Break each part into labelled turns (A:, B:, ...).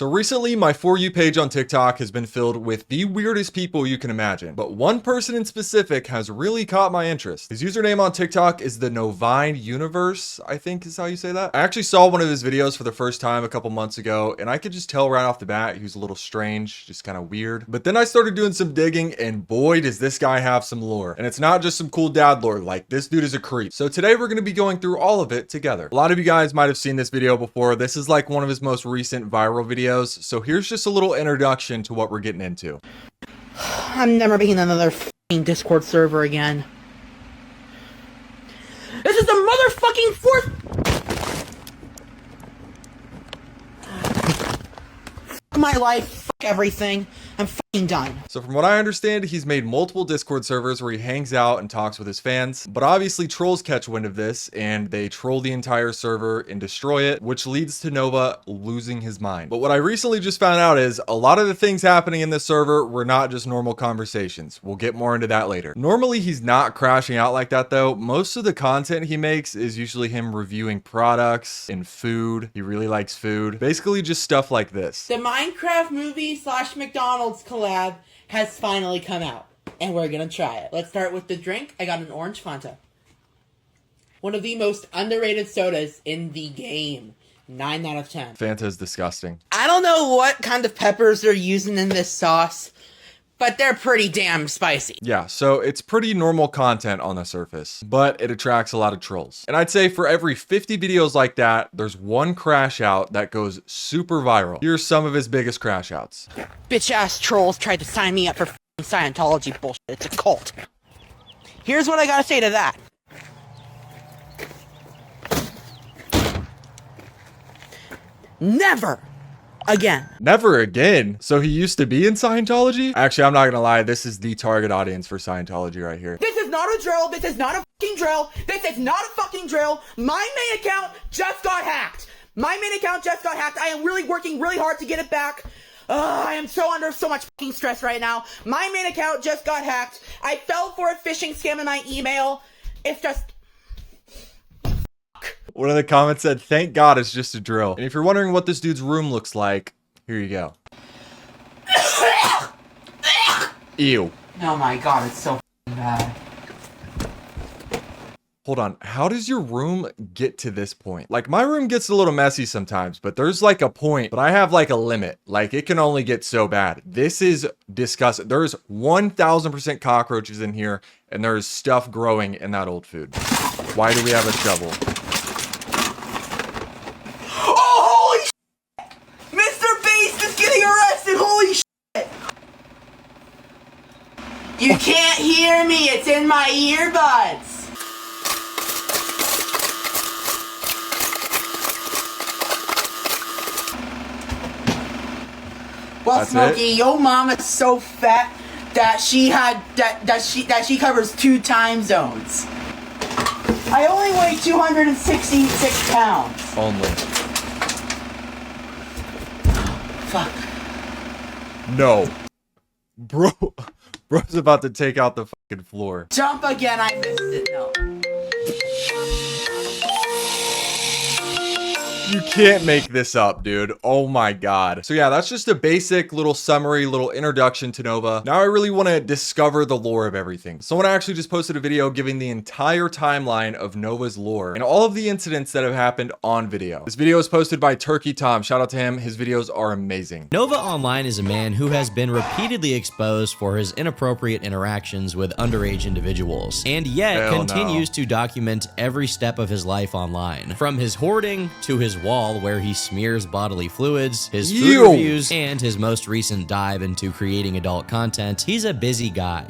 A: So recently, my For You page on TikTok has been filled with the weirdest people you can imagine, but one person in specific has really caught my interest. His username on TikTok is the Novine Universe, I think is how you say that. I actually saw one of his videos for the first time a couple months ago, and I could just tell right off the bat he was a little strange, just kind of weird. But then I started doing some digging, and boy, does this guy have some lore. And it's not just some cool dad lore, like this dude is a creep. So today we're going to be going through all of it together. A lot of you guys might have seen this video before. This is like one of his most recent viral videos. So here's just a little introduction to what we're getting into.
B: I'm never making another f***ing Discord server again. This is the motherfucking fourth. F*** my life. F*** everything. I'm f***ing done.
A: So from what I understand, he's made multiple Discord servers where he hangs out and talks with his fans, but obviously trolls catch wind of this and they troll the entire server and destroy it, which leads to Nova losing his mind. But what I recently just found out is a lot of the things happening in this server were not just normal conversations. We'll get more into that later. Normally he's not crashing out like that though. Most of the content he makes is usually him reviewing products and food. He really likes food. Basically just stuff like this.
B: The Minecraft movie / McDonald's collab has finally come out, and we're gonna try it. Let's start with the drink. I got an orange Fanta. One of the most underrated sodas in the game. 9 out of 10.
A: Fanta is disgusting.
B: I don't know what kind of peppers they're using in this sauce, but they're pretty damn spicy.
A: Yeah, so it's pretty normal content on the surface, but it attracts a lot of trolls. And I'd say for every 50 videos like that, there's one crash out that goes super viral. Here's some of his biggest crash outs.
B: Bitch ass trolls tried to sign me up for Scientology bullshit. It's a cult. Here's what I gotta say to that. Never again.
A: Never again. So he used to be in Scientology? Actually, I'm not gonna lie. This is the target audience for Scientology right here.
B: This is not a drill. This is not a fucking drill. This is not a fucking drill. My main account just got hacked. My main account just got hacked. I am really working really hard to get it back. I am so under so much fucking stress right now. My main account just got hacked. I fell for a phishing scam in my email. It's just...
A: One of the comments said, "Thank God it's just a drill." And if you're wondering what this dude's room looks like, here you go. Ew.
B: Oh my god, it's so bad.
A: Hold on, how does your room get to this point? Like, my room gets a little messy sometimes, but there's like a point, but I have like a limit. Like, it can only get so bad. This is disgusting. There's 1000% cockroaches in here, and there's stuff growing in that old food. Why do we have a shovel?
B: Oh, holy shit! Mr. Beast is getting arrested, holy shit! You can't hear me, it's in my earbuds! Well,
A: That's
B: Smokey, your mama's so fat that she covers 2 time zones. I only weigh 266 pounds.
A: Only.
B: Fuck.
A: No. Bro's about to take out the fucking floor.
B: Jump again, I missed it. No.
A: You can't make this up, dude. Oh my god. So yeah, that's just a basic little summary, little introduction to Nova. Now I really want to discover the lore of everything. Someone actually just posted a video giving the entire timeline of Nova's lore and all of the incidents that have happened on video. This video is posted by Turkey Tom. Shout out to him. His videos are amazing.
C: NovaOnline is a man who has been repeatedly exposed for his inappropriate interactions with underage individuals, and yet continues to document every step of his life online. From his hoarding to his wall where he smears bodily fluids, his food reviews, and his most recent dive into creating adult content, he's a busy guy.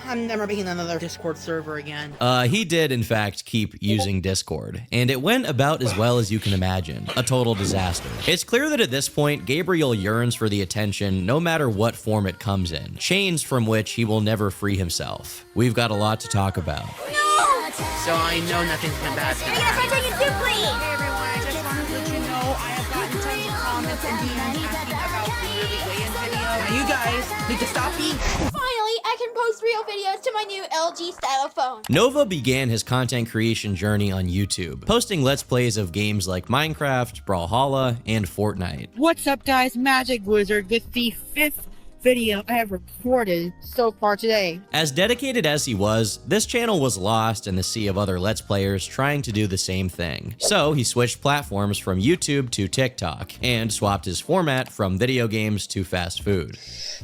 B: I'm never making another Discord server again.
C: He did in fact keep using Discord, and it went about as well as you can imagine. A total disaster. It's clear that at this point, Gabriel yearns for the attention no matter what form it comes in, chains from which he will never free himself. We've got a lot to talk about.
D: No!
B: So I know nothing's been bad.
D: I gotta start taking soup, please!
E: Hey everyone, I just wanted to let you know I have gotten tons of comments and DMs asking about the weigh-in video.
B: Now you guys need to stop eating.
D: Finally, I can post post real videos to my new LG style phone.
C: Nova began his content creation journey on YouTube, posting Let's Plays of games like Minecraft, Brawlhalla, and Fortnite.
E: What's up, guys? Magic Wizard with the 5th video I have recorded so far today.
C: As dedicated as he was, this channel was lost in the sea of other Let's Players trying to do the same thing. So he switched platforms from YouTube to TikTok, and swapped his format from video games to fast food.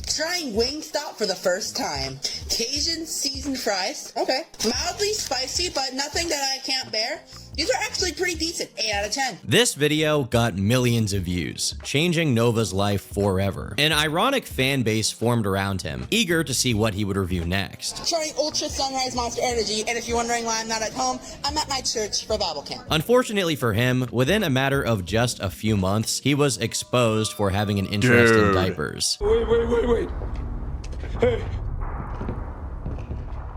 B: Trying Wingstop for the first time. Cajun seasoned fries. Okay. Mildly spicy, but nothing that I can't bear. These are actually pretty decent. 8 out of 10.
C: This video got millions of views, changing Nova's life forever. An ironic fan base formed around him, eager to see what he would review next.
B: Trying Ultra Sunrise Monster Energy, and if you're wondering why I'm not at home, I'm at my church for Bible camp.
C: Unfortunately for him, within a matter of just a few months, he was exposed for having an interest in diapers.
F: Wait. Hey.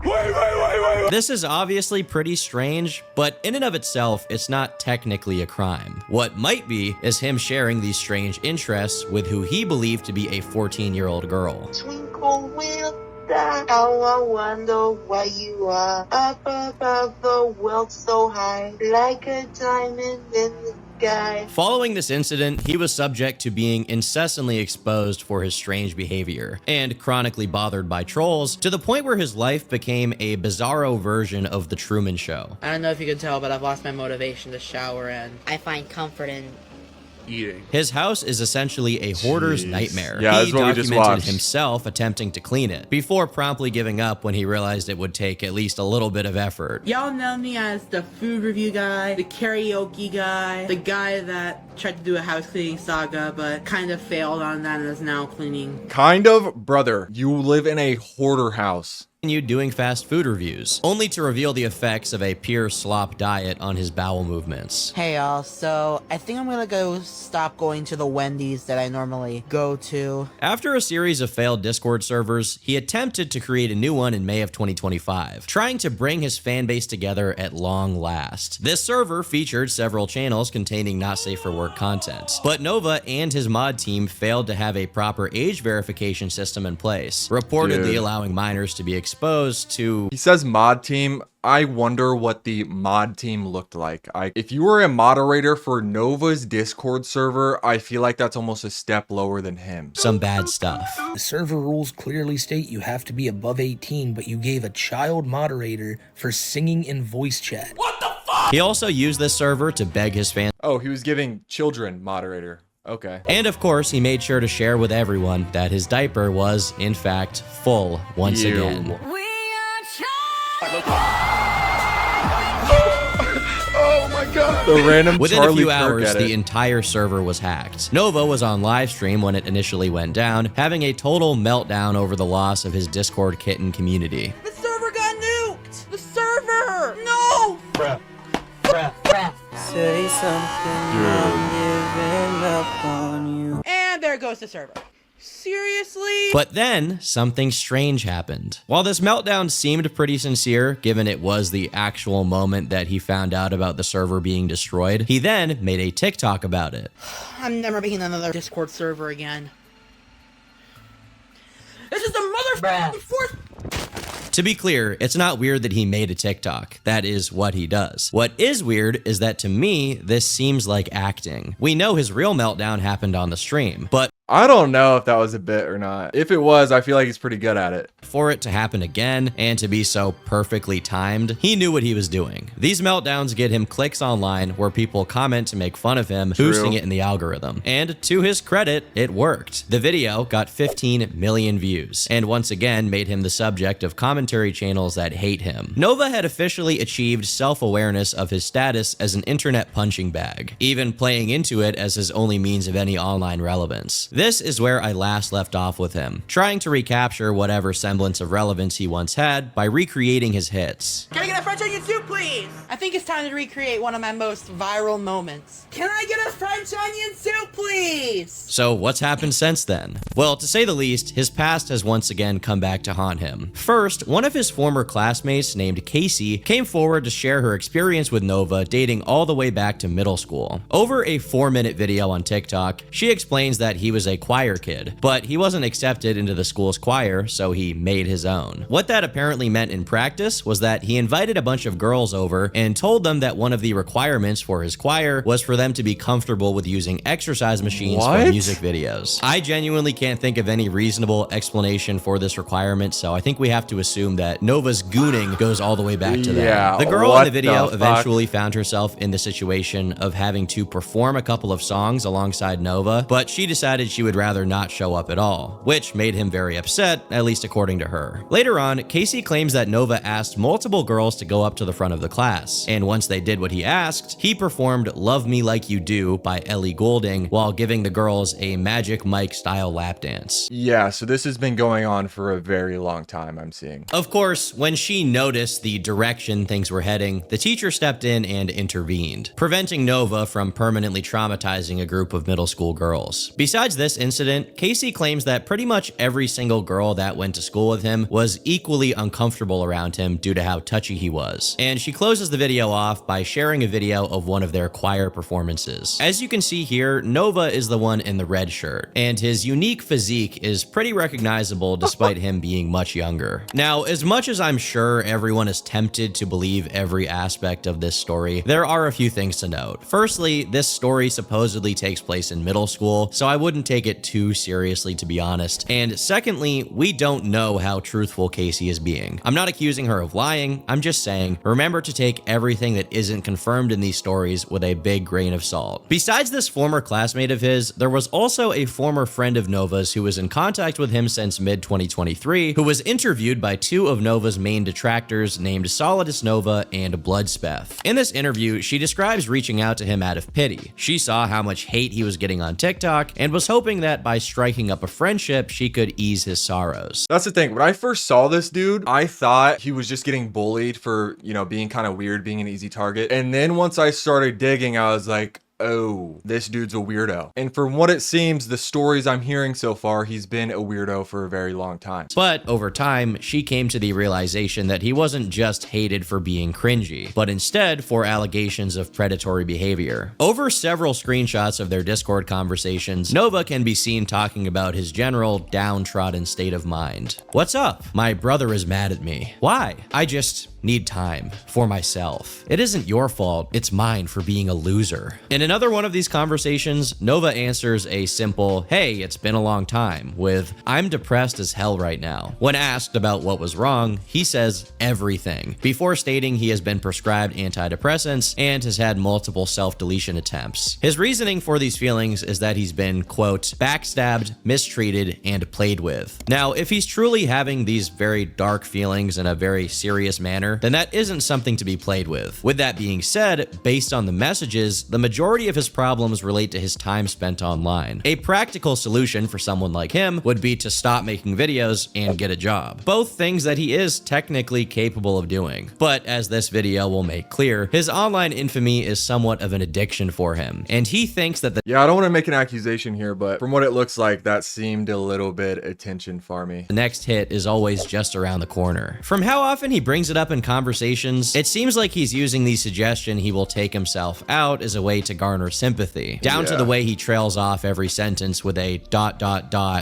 F: Wait.
C: This is obviously pretty strange, but in and of itself, it's not technically a crime. What might be is him sharing these strange interests with who he believed to be a 14-year-old girl.
G: Twinkle with that, how I wonder why you are up above the world so high, like a diamond in the sky.
C: Following this incident, he was subject to being incessantly exposed for his strange behavior, and chronically bothered by trolls, to the point where his life became a bizarro version of The Truman Show.
H: I don't know if you can tell, but I've lost my motivation to shower, and I find comfort in
F: Eating.
C: His house is essentially a hoarder's nightmare.
A: Yeah,
C: he
A: that's what we just
C: documented
A: watched.
C: himself attempting to clean it, before promptly giving up when he realized it would take at least a little bit of effort.
H: y'all know me as the food review guy, the karaoke guy, the guy that tried to do a house cleaning saga but kind of failed on that and is now cleaning.
A: Kind of, brother. You live in a hoarder house.
C: Continued doing fast food reviews, only to reveal the effects of a pure slop diet on his bowel movements.
H: Hey y'all, so I think I'm gonna stop going to the Wendy's that I normally go to.
C: After a series of failed Discord servers, he attempted to create a new one in May of 2025, trying to bring his fan base together at long last. This server featured several channels containing not safe for work content, but Nova and his mod team failed to have a proper age verification system in place, reportedly allowing minors to be exposed to...
A: He says mod team. I wonder what the mod team looked like. If you were a moderator for Nova's Discord server, I feel like that's almost a step lower than him.
C: some bad stuff.
I: The server rules clearly state you have to be above 18, but you gave a child moderator for singing in voice chat.
C: He also used this server to beg his fans.
A: Oh, he was giving children moderator. Okay.
C: And of course, he made sure to share with everyone that his diaper was, in fact, full once
A: Ew.
C: again.
A: Oh my god. The random
C: Within
A: Charlie
C: a few
A: Kirk
C: hours,
A: edit.
C: the entire server was hacked. Nova was on live stream when it initially went down, having a total meltdown over the loss of his Discord kitten community.
B: The server got nuked! The server! No!
G: Say something, I'm giving up on you.
B: And there goes the server. Seriously?
C: But then, something strange happened. While this meltdown seemed pretty sincere, given it was the actual moment that he found out about the server being destroyed, he then made a TikTok about it.
B: I'm never making another Discord server again. This is the motherfucking fourth.
C: To be clear, it's not weird that he made a TikTok. That is what he does. What is weird is that to me, this seems like acting. We know his real meltdown happened on the stream, but
A: I don't know if that was a bit or not. If it was, I feel like he's pretty good at it.
C: for it to happen again and to be so perfectly timed, he knew what he was doing. These meltdowns get him clicks online where people comment to make fun of him, boosting it in the algorithm. And to his credit, it worked. The video got 15 million views, and once again made him the subject of commentary channels that hate him. Nova had officially achieved self-awareness of his status as an internet punching bag, even playing into it as his only means of any online relevance. This is where I last left off with him, trying to recapture whatever semblance of relevance he once had by recreating his hits.
B: Can I get a French onion soup, please?
H: I think it's time to recreate one of my most viral moments.
B: Can I get a French onion soup, please?
C: So what's happened since then? Well, to say the least, his past has once again come back to haunt him. First, one of his former classmates named Casey came forward to share her experience with Nova dating all the way back to middle school. Over a 4-minute video on TikTok, she explains that he was a choir kid, but he wasn't accepted into the school's choir, so he made his own. What that apparently meant in practice was that he invited a bunch of girls over and told them that one of the requirements for his choir was for them to be comfortable with using exercise machines for music videos. I genuinely can't think of any reasonable explanation for this requirement, so I think we have to assume that Nova's gooning goes all the way back to that. The girl in the video eventually found herself in the situation of having to perform a couple of songs alongside Nova, but she decided she would rather not show up at all, which made him very upset, at least according to her. Later on, Casey claims that Nova asked multiple girls to go up to the front of the class, and once they did what he asked, he performed Love Me Like You Do by Ellie Goulding while giving the girls a Magic Mike style lap dance.
A: Yeah, so this has been going on for a very long time, I'm seeing.
C: Of course, when she noticed the direction things were heading, the teacher stepped in and intervened, preventing Nova from permanently traumatizing a group of middle school girls. Besides this incident, Casey claims that pretty much every single girl that went to school with him was equally uncomfortable around him due to how touchy he was. And she closes the video off by sharing a video of one of their choir performances. As you can see here, Nova is the one in the red shirt, and his unique physique is pretty recognizable despite him being much younger. Now, as much as I'm sure everyone is tempted to believe every aspect of this story, there are a few things to note. Firstly, this story supposedly takes place in middle school, so I wouldn't take it too seriously, to be honest. And secondly, we don't know how truthful Casey is being. I'm not accusing her of lying, I'm just saying, remember to take everything that isn't confirmed in these stories with a big grain of salt. Besides this former classmate of his, there was also a former friend of Nova's who was in contact with him since mid-2023, who was interviewed by two of Nova's main detractors named Solidus Nova and Bloodspeth. In this interview, she describes reaching out to him out of pity. She saw how much hate he was getting on TikTok and was hoping that by striking up a friendship, she could ease his sorrows.
A: That's the thing. When I first saw this dude, I thought he was just getting bullied for, you know, being kind of weird, being an easy target. And then once I started digging, I was like, oh, this dude's a weirdo. And from what it seems, the stories I'm hearing so far, he's been a weirdo for a very long time.
C: But over time, she came to the realization that he wasn't just hated for being cringy, but instead for allegations of predatory behavior. Over several screenshots of their Discord conversations, Nova can be seen talking about his general downtrodden state of mind. What's up? My brother is mad at me. Why? I just need time for myself. It isn't your fault, it's mine for being a loser. In another one of these conversations, Nova answers a simple, hey, it's been a long time, with, I'm depressed as hell right now. When asked about what was wrong, he says everything, before stating he has been prescribed antidepressants and has had multiple self-deletion attempts. His reasoning for these feelings is that he's been, quote, backstabbed, mistreated, and played with. Now, if he's truly having these very dark feelings in a very serious manner, then that isn't something to be played with. With that being said, based on the messages, the majority of his problems relate to his time spent online. A practical solution for someone like him would be to stop making videos and get a job. Both things that he is technically capable of doing. But as this video will make clear, his online infamy is somewhat of an addiction for him, and he thinks that
A: Yeah, I don't want to make an accusation here, but from what it looks like, that seemed a little bit attention-farmy.
C: the next hit is always just around the corner. From how often he brings it up in conversations, it seems like he's using the suggestion he will take himself out as a way to garner sympathy, down to the way he trails off every sentence with a ...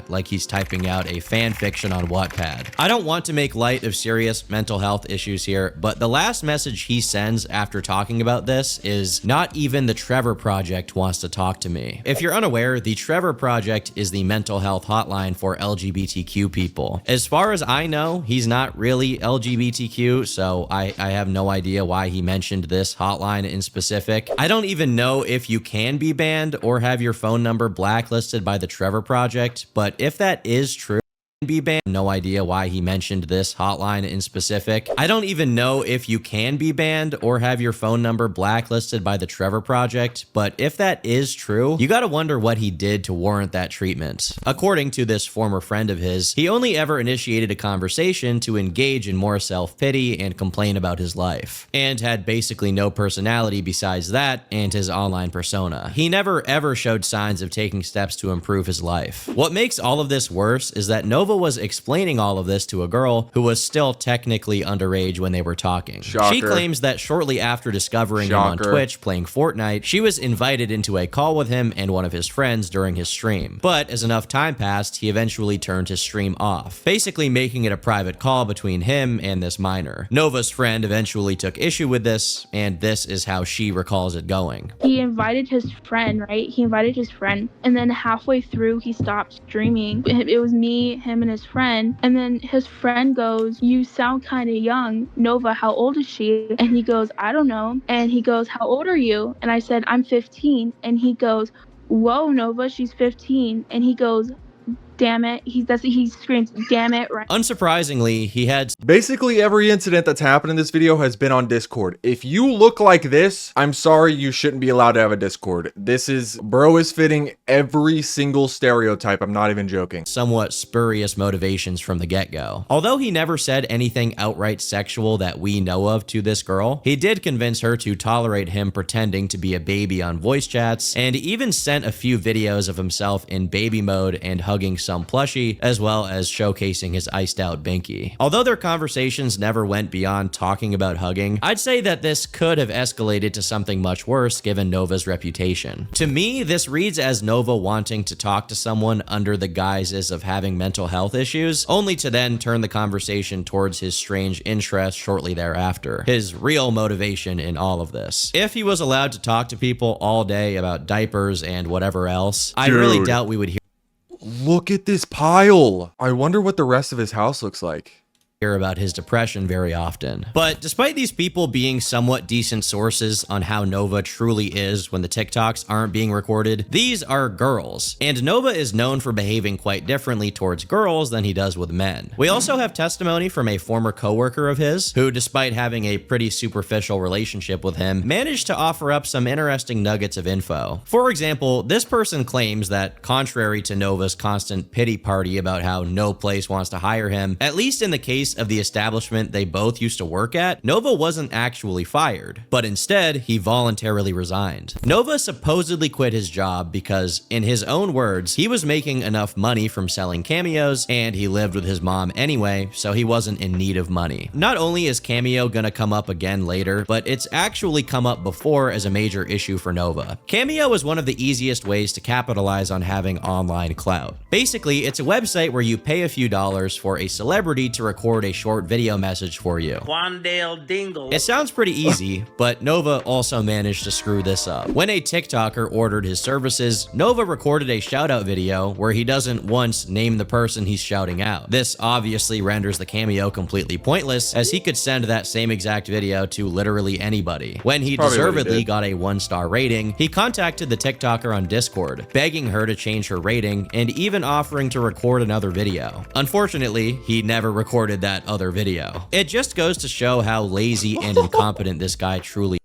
C: like he's typing out a fan fiction on Wattpad. I don't want to make light of serious mental health issues here, but the last message he sends after talking about this is, not even the Trevor Project wants to talk to me. If you're unaware, the Trevor Project is the mental health hotline for LGBTQ people. As far as I know, he's not really LGBTQ, so I have no idea why he mentioned this hotline in specific. I don't even know if you can be banned or have your phone number blacklisted by the Trevor Project, but if that is true, be banned. No idea why he mentioned this hotline in specific. I don't even know if you can be banned or have your phone number blacklisted by the Trevor Project, but if that is true, you gotta wonder what he did to warrant that treatment. According to this former friend of his, he only ever initiated a conversation to engage in more self-pity and complain about his life, and had basically no personality besides that and his online persona. He never ever showed signs of taking steps to improve his life. What makes all of this worse is that Nova was explaining all of this to a girl who was still technically underage when they were talking.
A: Shocker.
C: She claims that shortly after discovering him on Twitch playing Fortnite, she was invited into a call with him and one of his friends during his stream. But as enough time passed, he eventually turned his stream off, basically making it a private call between him and this minor. Nova's friend eventually took issue with this, and this is how she recalls it going.
J: He invited his friend, right? He invited his friend, and then halfway through he stopped streaming. It was me, him, and his friend, and then his friend goes, "You sound kind of young. Nova, how old is she?" And he goes, "I don't know." And he goes, "How old are you?" And I said, "I'm 15." And he goes, "Whoa, Nova, she's 15." And he goes, "Damn it." He screams, "Damn it," right?
C: Unsurprisingly, he had
A: basically every incident that's happened in this video has been on Discord. If you look like this, I'm sorry, you shouldn't be allowed to have a Discord. Bro is fitting every single stereotype. I'm not even joking.
C: somewhat spurious motivations from the get-go. Although he never said anything outright sexual that we know of to this girl, he did convince her to tolerate him pretending to be a baby on voice chats, and even sent a few videos of himself in baby mode and hugging some plushie, as well as showcasing his iced out binky. Although their conversations never went beyond talking about hugging, I'd say that this could have escalated to something much worse given Nova's reputation. To me, this reads as Nova wanting to talk to someone under the guises of having mental health issues, only to then turn the conversation towards his strange interest shortly thereafter. His real motivation in all of this. If he was allowed to talk to people all day about diapers and whatever else, I really doubt we would hear
A: Look at this pile. I wonder what the rest of his house looks like.
C: about his depression very often. But despite these people being somewhat decent sources on how Nova truly is when the TikToks aren't being recorded, these are girls, and Nova is known for behaving quite differently towards girls than he does with men. We also have testimony from a former coworker of his, who despite having a pretty superficial relationship with him, managed to offer up some interesting nuggets of info. For example, this person claims that contrary to Nova's constant pity party about how no place wants to hire him, at least in the case of the establishment they both used to work at, Nova wasn't actually fired, but instead he voluntarily resigned. Nova supposedly quit his job because, in his own words, he was making enough money from selling cameos and he lived with his mom anyway, so he wasn't in need of money. Not only is Cameo gonna come up again later, but it's actually come up before as a major issue for Nova. Cameo is one of the easiest ways to capitalize on having online clout. Basically, it's a website where you pay a few dollars for a celebrity to record a short video message for you.
K: Wandale Dingle.
C: It sounds pretty easy, but Nova also managed to screw this up. When a TikToker ordered his services, Nova recorded a shoutout video where he doesn't once name the person he's shouting out. This obviously renders the Cameo completely pointless, as he could send that same exact video to literally anybody. When he deservedly got a 1-star rating, he contacted the TikToker on Discord, begging her to change her rating and even offering to record another video. Unfortunately, he never recorded that other video. It just goes to show how lazy and incompetent this guy truly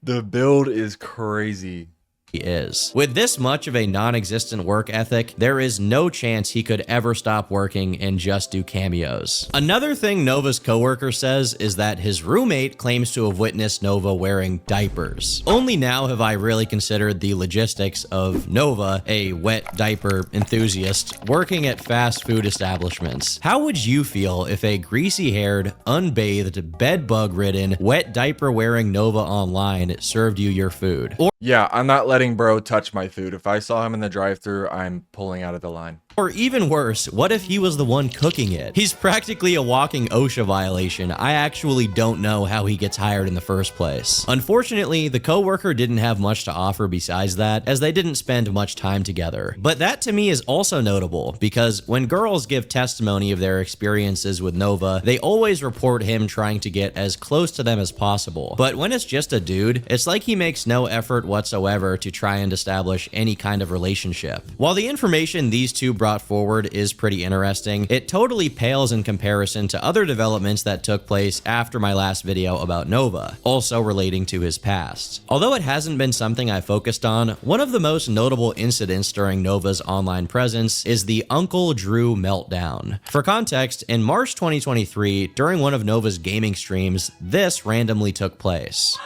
A: The build is crazy.
C: is. With this much of a non-existent work ethic, there is no chance he could ever stop working and just do cameos. Another thing Nova's coworker says is that his roommate claims to have witnessed Nova wearing diapers. Only now have I really considered the logistics of Nova, a wet diaper enthusiast, working at fast food establishments. How would you feel if a greasy-haired, unbathed, bed-bug-ridden, wet diaper-wearing NovaOnline served you your food?
A: Yeah, I'm not letting bro touch my food. If I saw him in the drive-thru, I'm pulling out of the line.
C: Or even worse, what if he was the one cooking it? He's practically a walking OSHA violation. I actually don't know how he gets hired in the first place. Unfortunately, the coworker didn't have much to offer besides that, as they didn't spend much time together. But that to me is also notable, because when girls give testimony of their experiences with Nova, they always report him trying to get as close to them as possible. But when it's just a dude, it's like he makes no effort whatsoever to try and establish any kind of relationship. While the information these two brought forward is pretty interesting, it totally pales in comparison to other developments that took place after my last video about Nova, also relating to his past. Although it hasn't been something I focused on, one of the most notable incidents during Nova's online presence is the Uncle Drew meltdown. For context, in March 2023, during one of Nova's gaming streams, this randomly took place.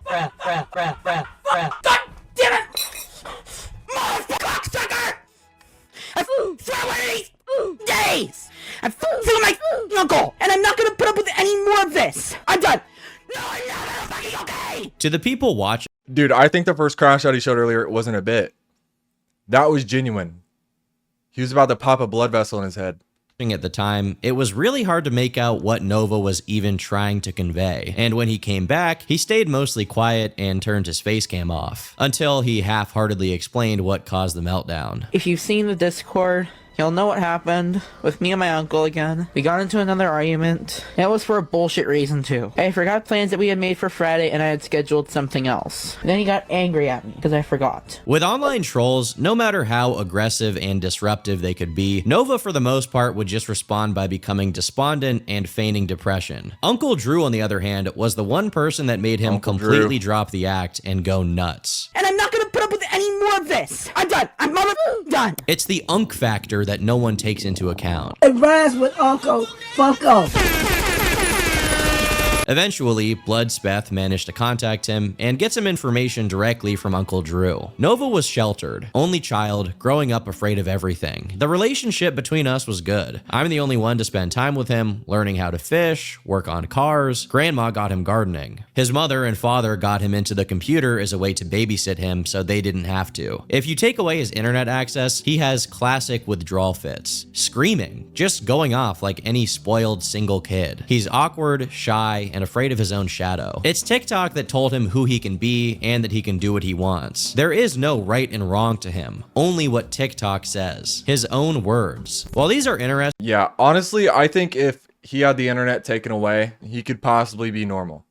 B: God damn it! Cocksucker! I swear one of these days! I'm feeling my uncle, and I'm not gonna put up with any more of this! I'm done! No, I'm not fucking okay!
C: To the people watching,
A: Dude, I think the first crash out he showed earlier wasn't a bit. That was genuine. He was about to pop a blood vessel in his head.
C: at the time, it was really hard to make out what Nova was even trying to convey. And when he came back, he stayed mostly quiet and turned his face cam off, until he half-heartedly explained what caused the meltdown.
H: If you've seen the Discord, you'll know what happened with me and my uncle again. We got into another argument. It was for a bullshit reason too. I forgot plans that we had made for Friday and I had scheduled something else. And then he got angry at me because I forgot.
C: With online trolls, no matter how aggressive and disruptive they could be, Nova for the most part would just respond by becoming despondent and feigning depression. Uncle Drew, on the other hand, was the one person that made him completely drop the act and go nuts.
B: And I'm not gonna put up with any more of this! I'm done! I'm done!
C: It's the unk factor that no one takes into account.
K: It rhymes with Uncle. Fuck off.
C: Eventually, Bloodspeth managed to contact him and get some information directly from Uncle Drew. Nova was sheltered, only child, growing up afraid of everything. The relationship between us was good. I'm the only one to spend time with him, learning how to fish, work on cars. Grandma got him gardening. His mother and father got him into the computer as a way to babysit him so they didn't have to. If you take away his internet access, he has classic withdrawal fits. Screaming, just going off like any spoiled single kid. He's awkward, shy, and afraid of his own shadow. It's TikTok that told him who he can be and that he can do what he wants. There is no right and wrong to him, only what TikTok says, his own words. While these are interesting,
A: yeah, honestly, I think if he had the internet taken away, he could possibly be normal.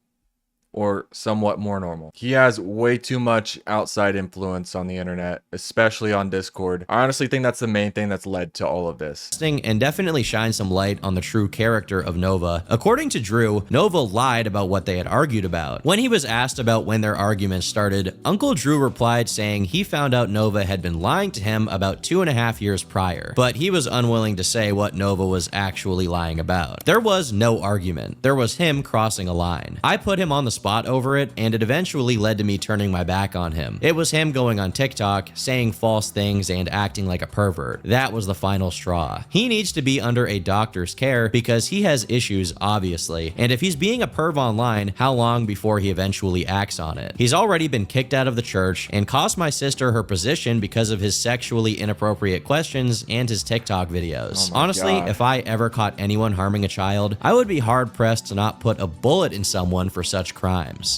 A: Or somewhat more normal. He has way too much outside influence on the internet, especially on Discord. I honestly think that's the main thing that's led to all of this.
C: And definitely shine some light on the true character of Nova. According to Drew, Nova lied about what they had argued about. When he was asked about when their argument started, Uncle Drew replied saying he found out Nova had been lying to him about 2.5 years prior, but he was unwilling to say what Nova was actually lying about. There was no argument. There was him crossing a line. I put him on the spot over it, and it eventually led to me turning my back on him. It was him going on TikTok, saying false things and acting like a pervert. That was the final straw. He needs to be under a doctor's care because he has issues, obviously, and if he's being a perv online, how long before he eventually acts on it? He's already been kicked out of the church and cost my sister her position because of his sexually inappropriate questions and his TikTok videos. Honestly, if I ever caught anyone harming a child, I would be hard-pressed to not put a bullet in someone for such crimes.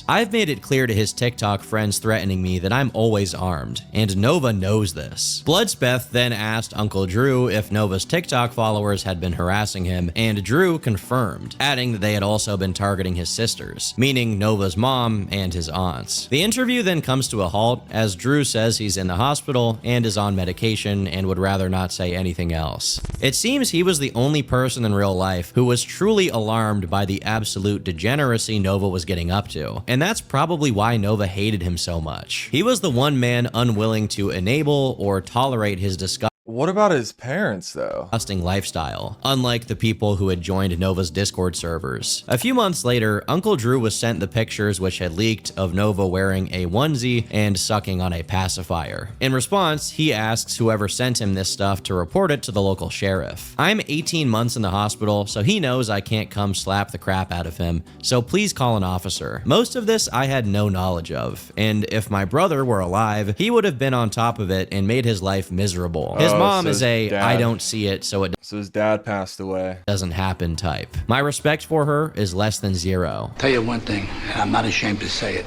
C: I've made it clear to his TikTok friends threatening me that I'm always armed, and Nova knows this. Bloodspeth then asked Uncle Drew if Nova's TikTok followers had been harassing him, and Drew confirmed, adding that they had also been targeting his sisters, meaning Nova's mom and his aunts. The interview then comes to a halt as Drew says he's in the hospital and is on medication and would rather not say anything else. It seems he was the only person in real life who was truly alarmed by the absolute degeneracy Nova was getting up to. And that's probably why Nova hated him so much. He was the one man unwilling to enable or tolerate his disgusting
A: What about his parents, though?
C: Lifestyle, unlike the people who had joined Nova's Discord servers. A few months later, Uncle Drew was sent the pictures which had leaked of Nova wearing a onesie and sucking on a pacifier. In response, he asks whoever sent him this stuff to report it to the local sheriff. I'm 18 months in the hospital, so he knows I can't come slap the crap out of him, so please call an officer. Most of this I had no knowledge of, and if my brother were alive, he would have been on top of it and made his life miserable. His mom is a I don't see it, so
A: his dad passed away.
C: Doesn't happen type. My respect for her is less than zero.
L: Tell you one thing, and I'm not ashamed to say it.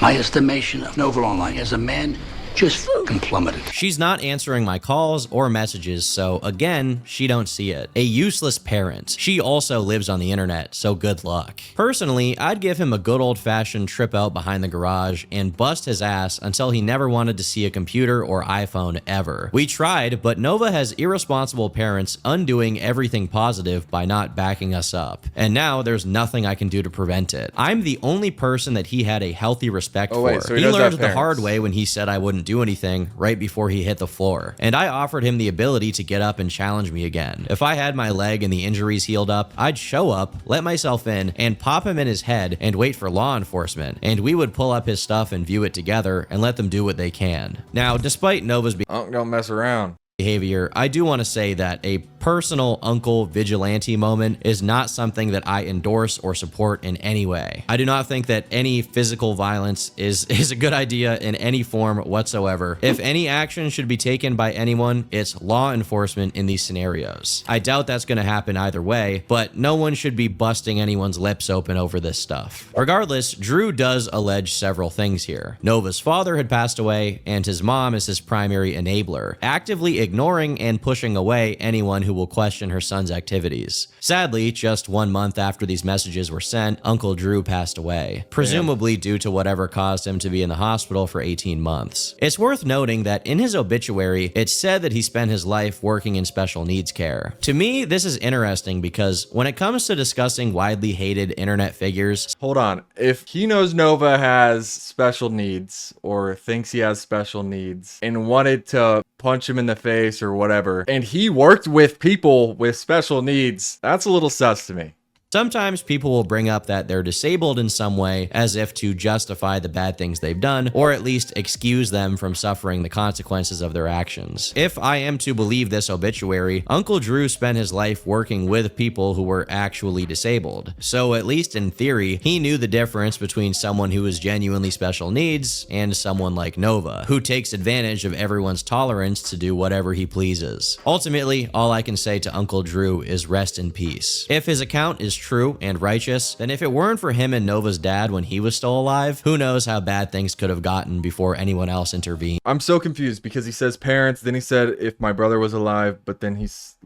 L: My estimation of NovaOnline as a man just fucking plummeted.
C: She's not answering my calls or messages, so again, she don't see it. A useless parent. She also lives on the internet, so good luck. Personally, I'd give him a good old-fashioned trip out behind the garage and bust his ass until he never wanted to see a computer or iPhone ever. We tried, but Nova has irresponsible parents undoing everything positive by not backing us up. And now there's nothing I can do to prevent it. I'm the only person that he had a healthy respect for.
A: So
C: he
A: does
C: learned
A: have
C: the hard
A: parents.
C: way when he said I wouldn't do anything right before he hit the floor. And I offered him the ability to get up and challenge me again. If I had my leg and the injuries healed up, I'd show up, let myself in, and pop him in his head and wait for law enforcement. And we would pull up his stuff and view it together and let them do what they can. Now, despite Nova's
A: don't mess around
C: behavior, I do want to say that a personal uncle vigilante moment is not something that I endorse or support in any way. I do not think that any physical violence is a good idea in any form whatsoever. If any action should be taken by anyone, it's law enforcement in these scenarios. I doubt that's going to happen either way, but no one should be busting anyone's lips open over this stuff. Regardless, Drew does allege several things here. Nova's father had passed away, and his mom is his primary enabler, actively ignoring and pushing away anyone who will question her son's activities. Sadly, just 1 month after these messages were sent, Uncle Drew passed away, presumably due to whatever caused him to be in the hospital for 18 months. It's worth noting that in his obituary, it said that he spent his life working in special needs care. To me, this is interesting because when it comes to discussing widely hated internet figures—
A: Hold on. If he knows Nova has special needs or thinks he has special needs and wanted to punch him in the face or whatever, and he worked with people with special needs, that's a little sus to me.
C: sometimes people will bring up that they're disabled in some way as if to justify the bad things they've done, or at least excuse them from suffering the consequences of their actions. If I am to believe this obituary, Uncle Drew spent his life working with people who were actually disabled. So at least in theory, he knew the difference between someone who is genuinely special needs and someone like Nova, who takes advantage of everyone's tolerance to do whatever he pleases. Ultimately, all I can say to Uncle Drew is rest in peace. If his account is true and righteous, then if it weren't for him and Nova's dad when he was still alive, who knows how bad things could have gotten before anyone else intervened.
A: I'm so confused because he says parents, then he said if my brother was alive, but then he's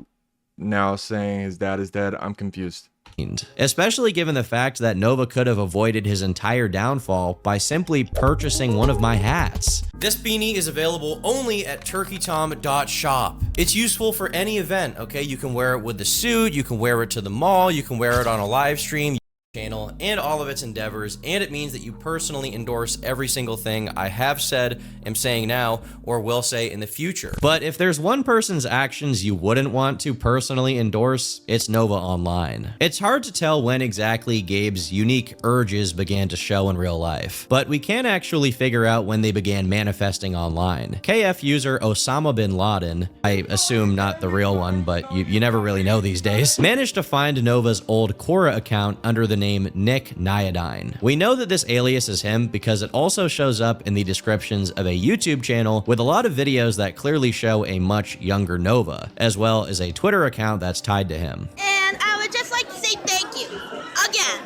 A: now saying his dad is dead. I'm confused.
C: Especially given the fact that Nova could have avoided his entire downfall by simply purchasing one of my hats. This beanie is available only at turkeytom.shop. It's useful for any event, okay? You can wear it with the suit, you can wear it to the mall, you can wear it on a live stream channel, and all of its endeavors, and it means that you personally endorse every single thing I have said, am saying now, or will say in the future. But if there's one person's actions you wouldn't want to personally endorse, it's NovaOnline. It's hard to tell when exactly Gabe's unique urges began to show in real life, but we can actually figure out when they began manifesting online. KF user Osama bin Laden, I assume not the real one, but you never really know these days, managed to find Nova's old Quora account under the name Nick Nyadine. We know that this alias is him because it also shows up in the descriptions of a YouTube channel with a lot of videos that clearly show a much younger Nova, as well as a Twitter account that's tied to him.
D: And I would just like to say thank you. Again.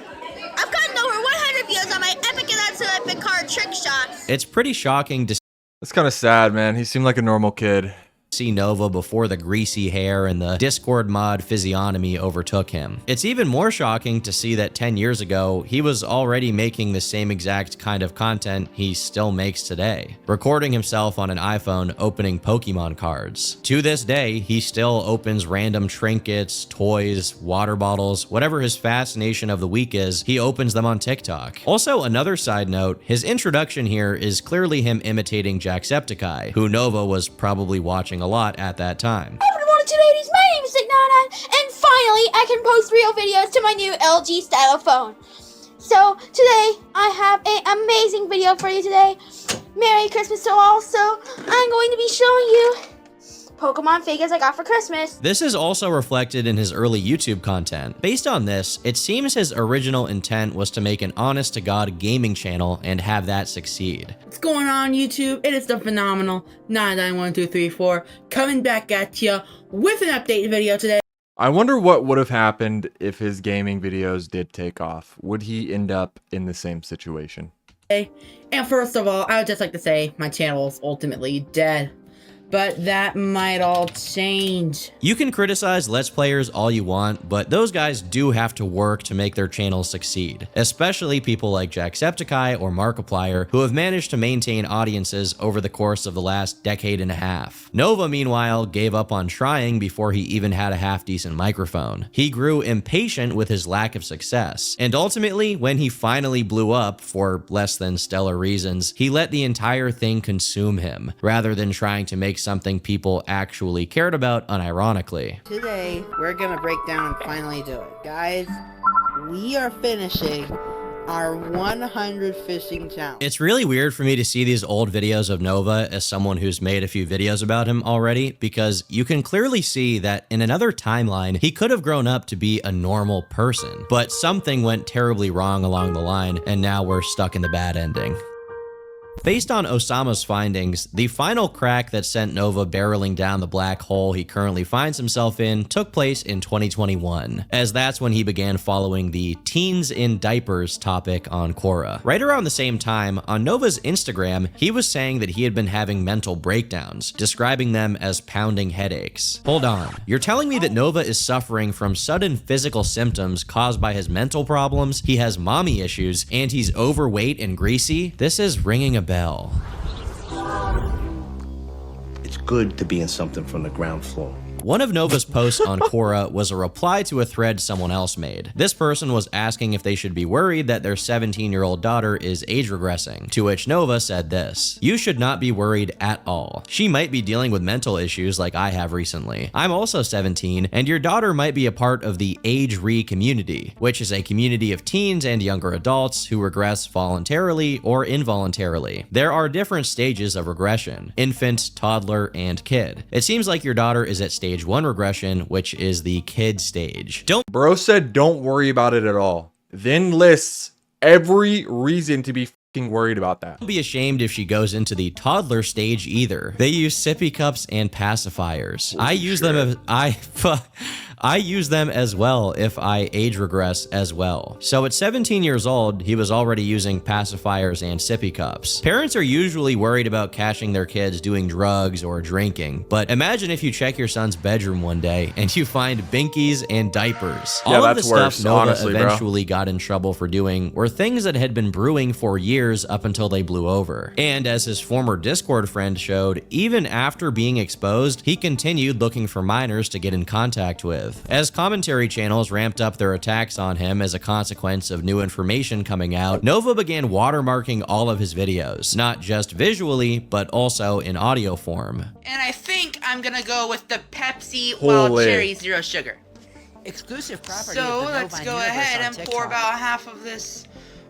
D: I've gotten over 100 views on my epic and absolute epic card trick shots.
C: It's pretty shocking to
A: It's kind of sad, man. He seemed like a normal kid.
C: See Nova before the greasy hair and the Discord mod physiognomy overtook him. It's even more shocking to see that 10 years ago, he was already making the same exact kind of content he still makes today, recording himself on an iPhone opening Pokemon cards. To this day, he still opens random trinkets, toys, water bottles, whatever his fascination of the week is, he opens them on TikTok. Also, another side note, his introduction here is clearly him imitating Jacksepticeye, who Nova was probably watching a lot at that time.
D: Good morning, 280s. My name is Nick99, and finally I can post real videos to my new LG style phone. So today I have an amazing video for you today. Merry Christmas to all. So I'm going to be showing you Pokemon figures I got for Christmas.
C: This is also reflected in his early YouTube content. Based on this, it seems his original intent was to make an honest-to-God gaming channel and have that succeed.
E: What's going on, YouTube? It is the phenomenal 9912334 coming back at you with an update video today.
A: I wonder what would have happened if his gaming videos did take off. Would he end up in the same situation?
E: And first of all, I would just like to say my channel is ultimately dead. But that might all change.
C: You can criticize Let's Players all you want, but those guys do have to work to make their channels succeed, especially people like Jacksepticeye or Markiplier, who have managed to maintain audiences over the course of the last decade and a half. Nova, meanwhile, gave up on trying before he even had a half-decent microphone. He grew impatient with his lack of success, and ultimately, when he finally blew up, for less than stellar reasons, he let the entire thing consume him, rather than trying to make something people actually cared about unironically.
E: Today, we're gonna break down and finally do it. Guys, we are finishing our 100 fishing challenge.
C: It's really weird for me to see these old videos of Nova as someone who's made a few videos about him already, because you can clearly see that in another timeline, he could have grown up to be a normal person, but something went terribly wrong along the line, and now we're stuck in the bad ending. Based on Osama's findings, the final crack that sent Nova barreling down the black hole he currently finds himself in took place in 2021, as that's when he began following the teens in diapers topic on Quora. Right around the same time, on Nova's Instagram, he was saying that he had been having mental breakdowns, describing them as pounding headaches. Hold on, you're telling me that Nova is suffering from sudden physical symptoms caused by his mental problems, he has mommy issues, and he's overweight and greasy? This is ringing a bell.
L: It's good to be in something from the ground floor.
C: One of Nova's posts on Quora was a reply to a thread someone else made. This person was asking if they should be worried that their 17-year-old daughter is age regressing, to which Nova said this: "You should not be worried at all. She might be dealing with mental issues like I have recently. I'm also 17, and your daughter might be a part of the Age Re community, which is a community of teens and younger adults who regress voluntarily or involuntarily. There are different stages of regression: infant, toddler, and kid. It seems like your daughter is at stage 1 regression, which is the kid stage.
A: Bro said don't worry about it at all, then lists every reason to be fucking worried about that.
C: Don't be ashamed if she goes into the toddler stage either. They use sippy cups and pacifiers. I use them as well if I age regress as well. So at 17 years old, he was already using pacifiers and sippy cups. Parents are usually worried about catching their kids doing drugs or drinking, but imagine if you check your son's bedroom one day and you find binkies and diapers.
A: Yeah,
C: All of the
A: that's worse,
C: stuff Nova
A: honestly,
C: eventually got in trouble for doing were things that had been brewing for years up until they blew over. And as his former Discord friend showed, even after being exposed, he continued looking for minors to get in contact with. As commentary channels ramped up their attacks on him as a consequence of new information coming out, Nova began watermarking all of his videos, not just visually, but also in audio form.
B: And I think I'm gonna go with the Pepsi
A: Holy.
B: Wild Cherry Zero Sugar.
M: Exclusive property
B: So
M: of the
B: let's
M: NovaOnline
B: go
M: universe
B: ahead
M: on
B: and pour
M: TikTok.
B: about half of this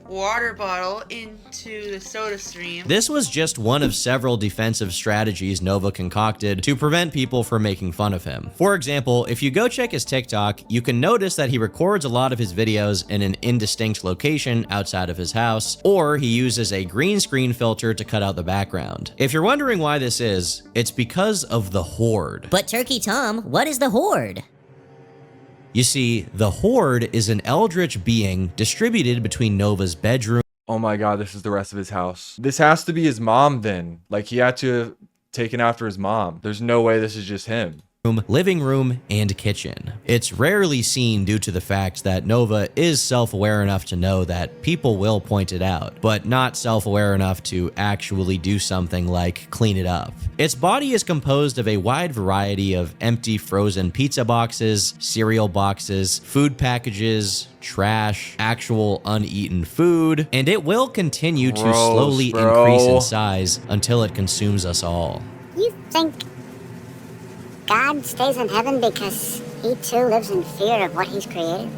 B: water bottle into the soda stream.
C: This was just one of several defensive strategies Nova concocted to prevent people from making fun of him. For example, if you go check his TikTok, you can notice that he records a lot of his videos in an indistinct location outside of his house, or he uses a green screen filter to cut out the background. If you're wondering why this is, it's because of the Horde.
N: But Turkey Tom, what is the Horde?
C: You see, the Horde is an eldritch being distributed between Nova's bedroom.
A: Oh my god, this is the rest of his house. This has to be his mom then. Like, he had to have taken after his mom. There's no way this is just him.
C: Living room, and kitchen. It's rarely seen due to the fact that Nova is self-aware enough to know that people will point it out, but not self-aware enough to actually do something like clean it up. Its body is composed of a wide variety of empty frozen pizza boxes, cereal boxes, food packages, trash, actual uneaten food, and it will continue to slowly increase in size until it consumes us all.
O: You think God stays in heaven because he too lives in fear of what he's created?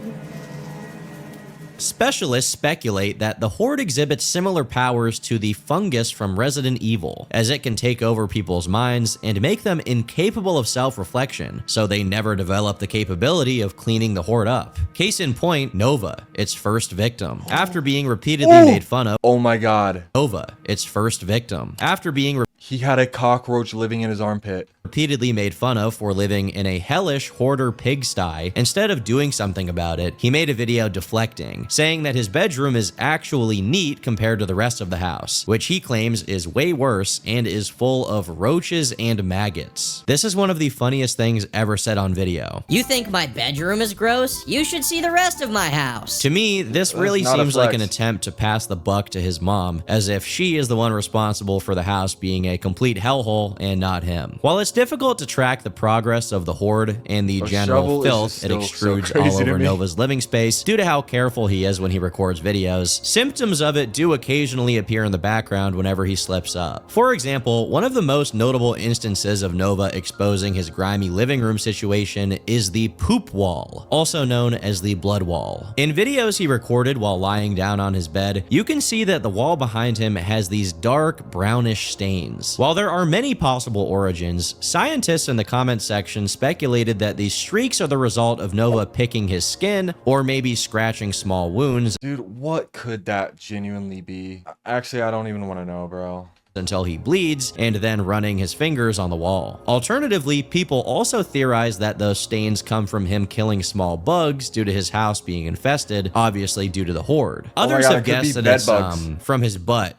C: Specialists speculate that the Horde exhibits similar powers to the fungus from Resident Evil, as it can take over people's minds and make them incapable of self-reflection, so they never develop the capability of cleaning the Horde up. Case in point, Nova, its first victim. After being repeatedly made fun of—
A: oh my god.
C: Nova, its first victim. After being
A: He had a cockroach living in his armpit.
C: Repeatedly made fun of for living in a hellish hoarder pigsty. Instead of doing something about it, he made a video deflecting, saying that his bedroom is actually neat compared to the rest of the house, which he claims is way worse and is full of roaches and maggots. This is one of the funniest things ever said on video.
N: You think my bedroom is gross? You should see the rest of my house.
C: To me, this really seems like an attempt to pass the buck to his mom, as if she is the one responsible for the house being a complete hellhole and not him. While it's difficult to track the progress of the hoard and the general filth it extrudes all over Nova's living space due to how careful he is when he records videos, symptoms of it do occasionally appear in the background whenever he slips up. For example, one of the most notable instances of Nova exposing his grimy living room situation is the poop wall, also known as the blood wall. In videos he recorded while lying down on his bed, you can see that the wall behind him has these dark brownish stains. While there are many possible origins, scientists in the comment section speculated that these streaks are the result of Nova picking his skin or maybe scratching small wounds.
A: Dude, what could that genuinely be? Actually, I don't even want to know, bro.
C: Until he bleeds, and then running his fingers on the wall. Alternatively, people also theorize that those stains come from him killing small bugs due to his house being infested, obviously due to the hoard. Others have guessed that it's from his butt.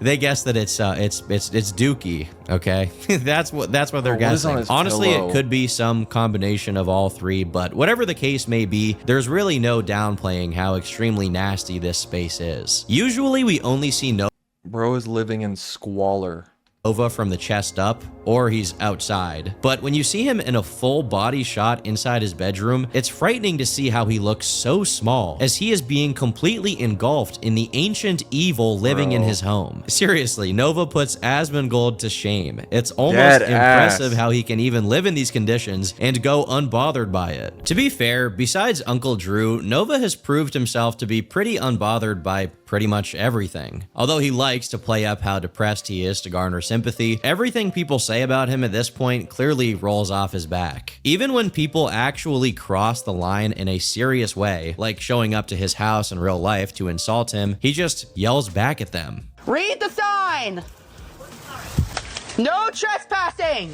C: They guess that it's Dookie. Okay, that's what they're guessing. Honestly, it could be some combination of all three, but whatever the case may be, there's really no downplaying how extremely nasty this space is. Usually, we only see
A: Bro is living in squalor.
C: Nova from the chest up, or he's outside. But when you see him in a full body shot inside his bedroom, it's frightening to see how he looks so small, as he is being completely engulfed in the ancient evil living in his home. Seriously, Nova puts Asmongold to shame. It's almost impressive how he can even live in these conditions and go unbothered by it. To be fair, besides Uncle Drew, Nova has proved himself to be pretty unbothered by pretty much everything. Although he likes to play up how depressed he is to garner sympathy, everything people say about him at this point clearly rolls off his back. Even when people actually cross the line in a serious way, like showing up to his house in real life to insult him, he just yells back at them.
B: Read the sign! No trespassing!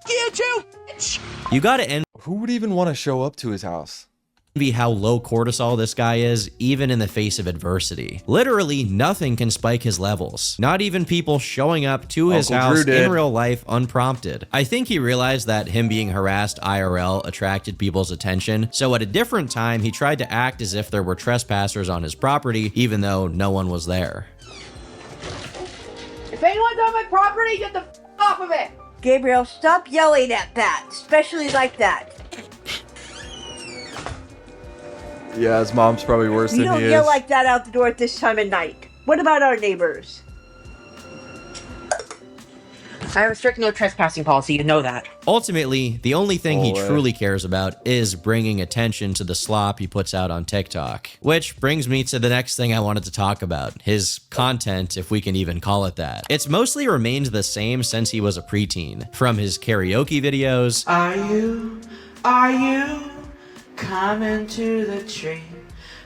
B: Get you, bitch!
C: You gotta end.
A: Who would even want to show up to his house?
C: Be how low cortisol this guy is, even in the face of adversity. Literally nothing can spike his levels, not even people showing up to his house in real life unprompted. I think he realized that him being harassed IRL attracted people's attention, so at a different time he tried to act as if there were trespassers on his property, even though no one was there.
B: If anyone's on my property, get the f off of it!
K: Gabriel, stop yelling at that, especially like that.
A: Yeah, his mom's probably worse than he is.
K: You don't yell like that out the door at this time of night. What about our neighbors?
B: I have a strict no trespassing policy, you know that.
C: Ultimately, the only thing he truly cares about is bringing attention to the slop he puts out on TikTok. Which brings me to the next thing I wanted to talk about, his content, if we can even call it that. It's mostly remained the same since he was a preteen. From his karaoke videos,
E: Are you coming to the tree?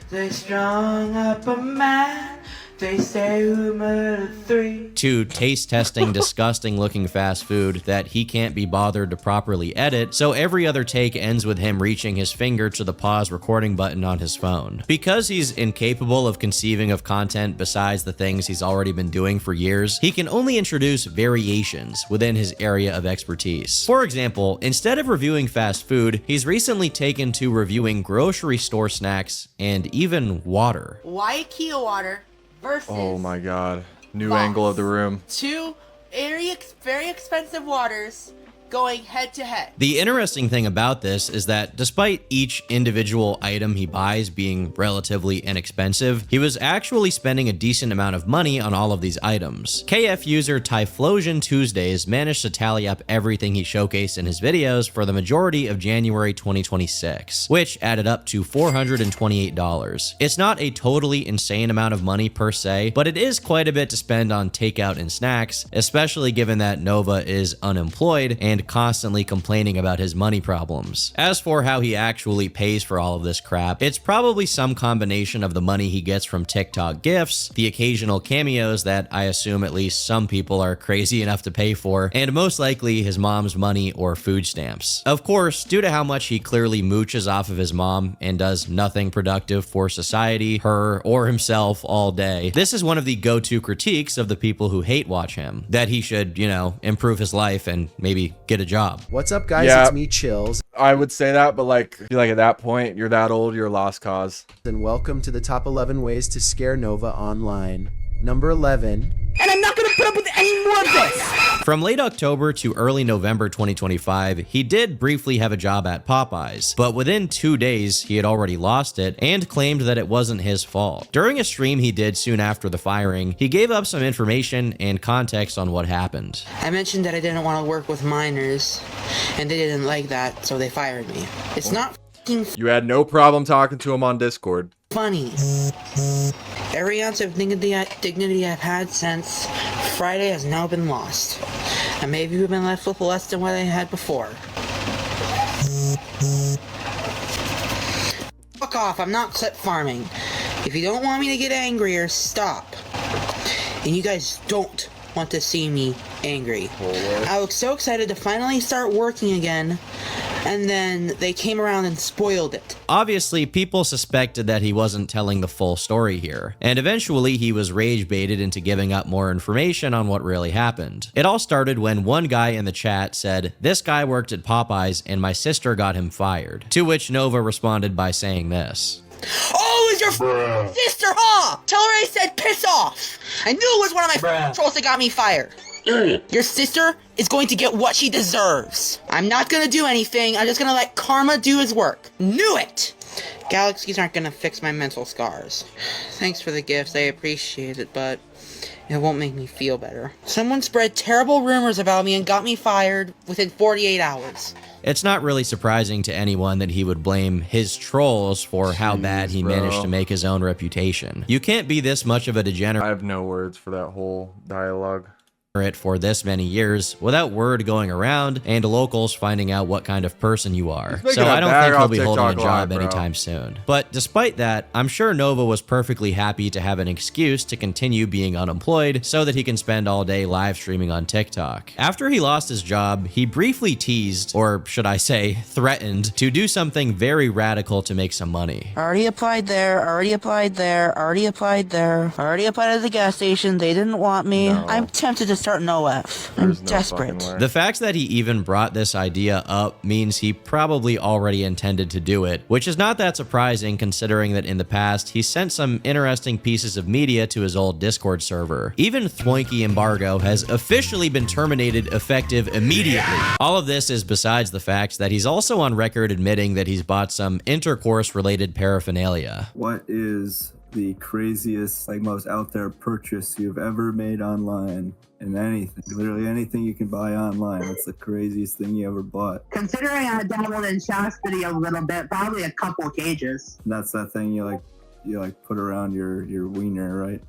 E: They strung up a man. They say who murdered three.
C: To taste testing disgusting looking fast food that he can't be bothered to properly edit, so every other take ends with him reaching his finger to the pause recording button on his phone. Because he's incapable of conceiving of content besides the things he's already been doing for years, he can only introduce variations within his area of expertise. For example, instead of reviewing fast food, he's recently taken to reviewing grocery store snacks and even water.
B: White Kia water versus
A: oh my god. New angle of the room.
B: two very expensive waters going head to head.
C: The interesting thing about this is that despite each individual item he buys being relatively inexpensive, he was actually spending a decent amount of money on all of these items. KF user Typhlosion Tuesdays managed to tally up everything he showcased in his videos for the majority of January 2026, which added up to $428. It's not a totally insane amount of money per se, but it is quite a bit to spend on takeout and snacks, especially given that Nova is unemployed and and constantly complaining about his money problems. As for how he actually pays for all of this crap, it's probably some combination of the money he gets from TikTok gifts, the occasional cameos that I assume at least some people are crazy enough to pay for, and most likely his mom's money or food stamps. Of course, due to how much he clearly mooches off of his mom and does nothing productive for society, her, or himself all day, this is one of the go-to critiques of the people who hate watch him, that he should, you know, improve his life and maybe get a job.
P: What's up, guys?
A: Yeah.
P: It's me, Chills.
A: I would say that, but like, I feel like at that point, you're that old, you're a lost cause.
P: And welcome to the top 11 ways to scare Nova online. Number 11.
B: And I'm not gonna put up with any more of this!
C: From late October to early November 2025, he did briefly have a job at Popeyes, but within 2 days, he had already lost it and claimed that it wasn't his fault. During a stream he did soon after the firing, he gave up some information and context on what happened.
E: I mentioned that I didn't want to work with minors, and they didn't like that, so they fired me. It's not f***ing
A: You had no problem talking to him on Discord.
E: funny. Every ounce of dignity I've had since Friday has now been lost. And maybe we've been left with less than what I had before. Fuck off, I'm not clip farming. If you don't want me to get angrier, stop. And you guys don't want to see me angry. I was so excited to finally start working again, and then they came around and spoiled it.
C: Obviously, people suspected that he wasn't telling the full story here, and eventually he was rage baited into giving up more information on what really happened. It all started when one guy in the chat said, "This guy worked at Popeyes and my sister got him fired," to which Nova responded by saying this.
B: Oh, it's your sister, huh? Tell her I said piss off. I knew it was one of my trolls that got me fired. Your sister is going to get what she deserves. I'm not gonna do anything. I'm just gonna let karma do his work. Knew it. Galaxies aren't gonna fix my mental scars. Thanks for the gifts. I appreciate it, but it won't make me feel better. Someone spread terrible rumors about me and got me fired within 48 hours.
C: It's not really surprising to anyone that he would blame his trolls for how bad he managed to make his own reputation. You can't be this much of a degenerate.
A: I have no words for that whole dialogue.
C: For this many years without word going around and locals finding out what kind of person you are. So I don't think he'll be holding a job anytime soon. But despite that, I'm sure Nova was perfectly happy to have an excuse to continue being unemployed so that he can spend all day live streaming on TikTok. After he lost his job, he briefly teased, or should I say threatened, to do something very radical to make some money.
E: Already applied there, already applied there, already applied there, already applied at the gas station, they didn't want me. No. I'm tempted to start an OF. I'm desperate.
C: The fact that he even brought this idea up means he probably already intended to do it, which is not that surprising considering that in the past he sent some interesting pieces of media to his old Discord server. Even Thwoinky Embargo has officially been terminated effective immediately. All of this is besides the fact that he's also on record admitting that he's bought some intercourse-related paraphernalia.
Q: What is the craziest, like most out there purchase you've ever made online? And anything, literally anything you can buy online. What's the craziest thing you ever bought?
R: Considering I dabbled in chastity a little bit, probably a couple cages.
Q: And that's that thing you put around your wiener, right?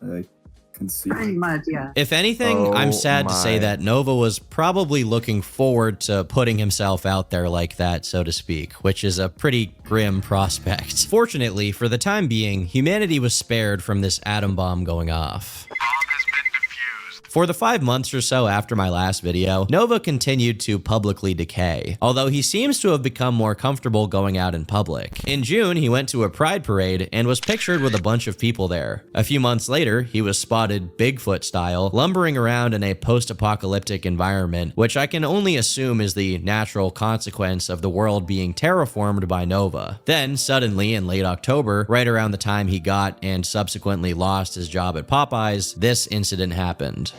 Q: Like conceal.
R: Pretty much, yeah.
C: If anything, I'm sad to say that Nova was probably looking forward to putting himself out there like that, so to speak, which is a pretty grim prospect. Fortunately, for the time being, humanity was spared from this atom bomb going off. For the 5 months or so after my last video, Nova continued to publicly decay, although he seems to have become more comfortable going out in public. In June, he went to a pride parade and was pictured with a bunch of people there. A few months later, he was spotted Bigfoot style, lumbering around in a post-apocalyptic environment, which I can only assume is the natural consequence of the world being terraformed by Nova. Then, suddenly, in late October, right around the time he got and subsequently lost his job at Popeyes, this incident happened.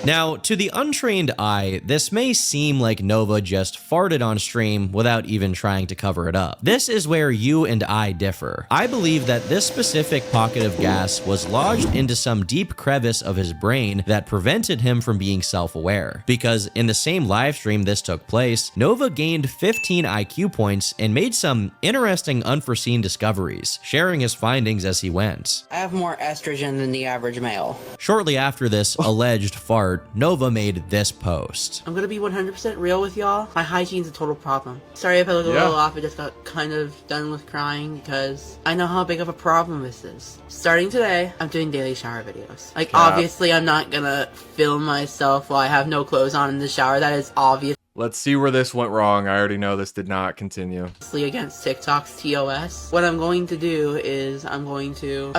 C: Now, to the untrained eye, this may seem like Nova just farted on stream without even trying to cover it up. This is where you and I differ. I believe that this specific pocket of gas was lodged into some deep crevice of his brain that prevented him from being self-aware. Because in the same live stream this took place, Nova gained 15 IQ points and made some interesting unforeseen discoveries, sharing his findings as he went.
E: I have more estrogen than the average male.
C: Shortly after this alleged fart, Nova made this post.
H: I'm gonna be 100% real with y'all. My hygiene's a total problem. Sorry if I look a little off, I just got kind of done with crying because I know how big of a problem this is. Starting today, I'm doing daily shower videos. Like, obviously I'm not gonna film myself while I have no clothes on in the shower. That is obvious.
A: Let's see where this went wrong. I already know this did not continue.
H: Against TikTok's TOS. What I'm going to do is I'm going to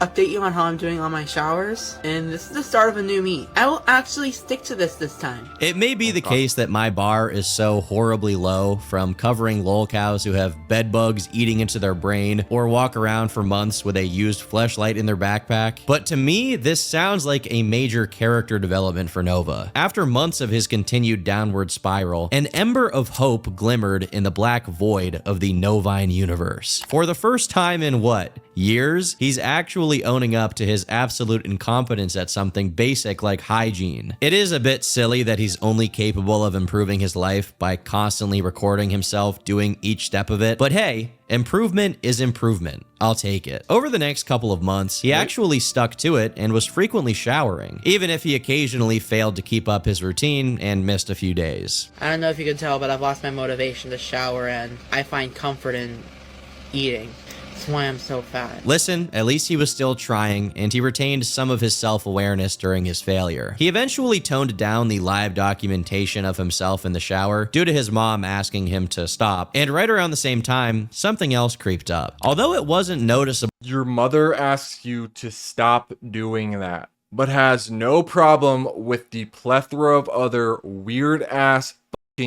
H: update you on how I'm doing on my showers, and this is the start of a new me. I will actually stick to this time.
C: It may be the case that my bar is so horribly low from covering lolcows who have bed bugs eating into their brain or walk around for months with a used fleshlight in their backpack, but to me, this sounds like a major character development for Nova. After months of his continued downward spiral, an ember of hope glimmered in the black void of the NovaOnline universe. For the first time in what? Years? He's actually owning up to his absolute incompetence at something basic like hygiene. It is a bit silly that he's only capable of improving his life by constantly recording himself doing each step of it, but hey, improvement is improvement. I'll take it. Over the next couple of months, he actually stuck to it and was frequently showering, even if he occasionally failed to keep up his routine and missed a few days.
H: I don't know if you can tell, but I've lost my motivation to shower, and I find comfort in eating. That's why I'm so fat.
C: Listen, at least he was still trying, and he retained some of his self-awareness during his failure. He eventually toned down the live documentation of himself in the shower due to his mom asking him to stop, and right around the same time, something else creeped up. Although it wasn't noticeable.
A: Your mother asks you to stop doing that, but has no problem with the plethora of other weird-ass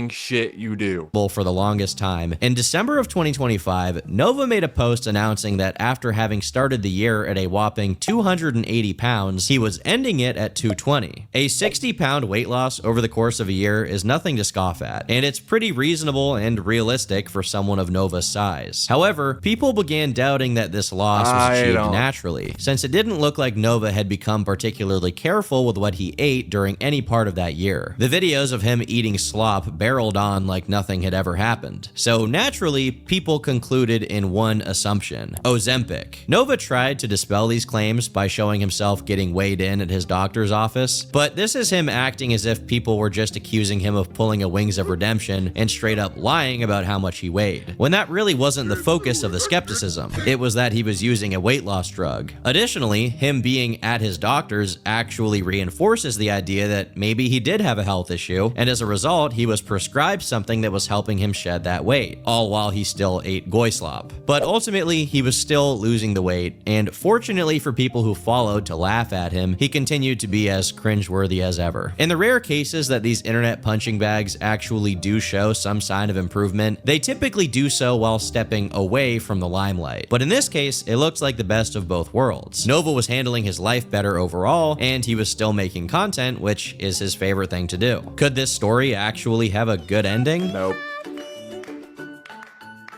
A: shit you do.
C: For the longest time. In December of 2025, Nova made a post announcing that after having started the year at a whopping 280 pounds, he was ending it at 220. A 60-pound weight loss over the course of a year is nothing to scoff at, and it's pretty reasonable and realistic for someone of Nova's size. However, people began doubting that this loss was achieved naturally, since it didn't look like Nova had become particularly careful with what he ate during any part of that year. The videos of him eating slop barreled on like nothing had ever happened. So naturally, people concluded in one assumption: Ozempic. Nova tried to dispel these claims by showing himself getting weighed in at his doctor's office, but this is him acting as if people were just accusing him of pulling a Wings of Redemption and straight up lying about how much he weighed, when that really wasn't the focus of the skepticism. It was that he was using a weight loss drug. Additionally, him being at his doctor's actually reinforces the idea that maybe he did have a health issue, and as a result, he was prescribed something that was helping him shed that weight, all while he still ate goy slop. But ultimately, he was still losing the weight, and fortunately for people who followed to laugh at him, he continued to be as cringeworthy as ever. In the rare cases that these internet punching bags actually do show some sign of improvement, they typically do so while stepping away from the limelight. But in this case, it looks like the best of both worlds. Nova was handling his life better overall, and he was still making content, which is his favorite thing to do. Could this story actually have a good ending?
A: Nope.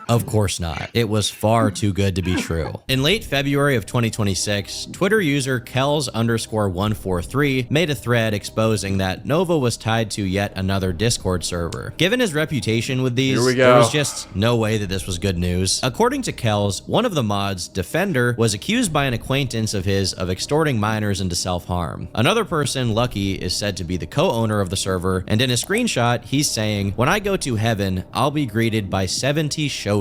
C: Of course not. It was far too good to be true. In late February of 2026, Twitter user Kells_143 made a thread exposing that Nova was tied to yet another Discord server. Given his reputation with these, there was just no way that this was good news. According to Kells, one of the mods, Defender, was accused by an acquaintance of his of extorting minors into self-harm. Another person, Lucky, is said to be the co-owner of the server, and in a screenshot, he's saying, "When I go to heaven, I'll be greeted by 70 shows."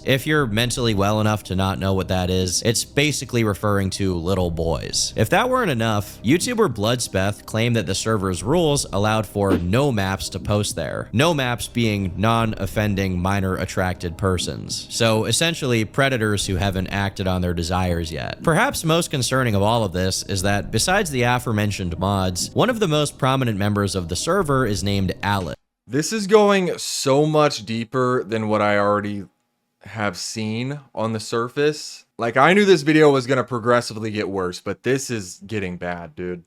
C: If you're mentally well enough to not know what that is, it's basically referring to little boys. If that weren't enough, YouTuber Bloodspeth claimed that the server's rules allowed for no maps to post there. No maps being non-offending minor attracted persons. So essentially predators who haven't acted on their desires yet. Perhaps most concerning of all of this is that besides the aforementioned mods, one of the most prominent members of the server is named Alice.
A: This is going so much deeper than what I already have seen on the surface. Like, I knew this video was going to progressively get worse, but this is getting bad, dude.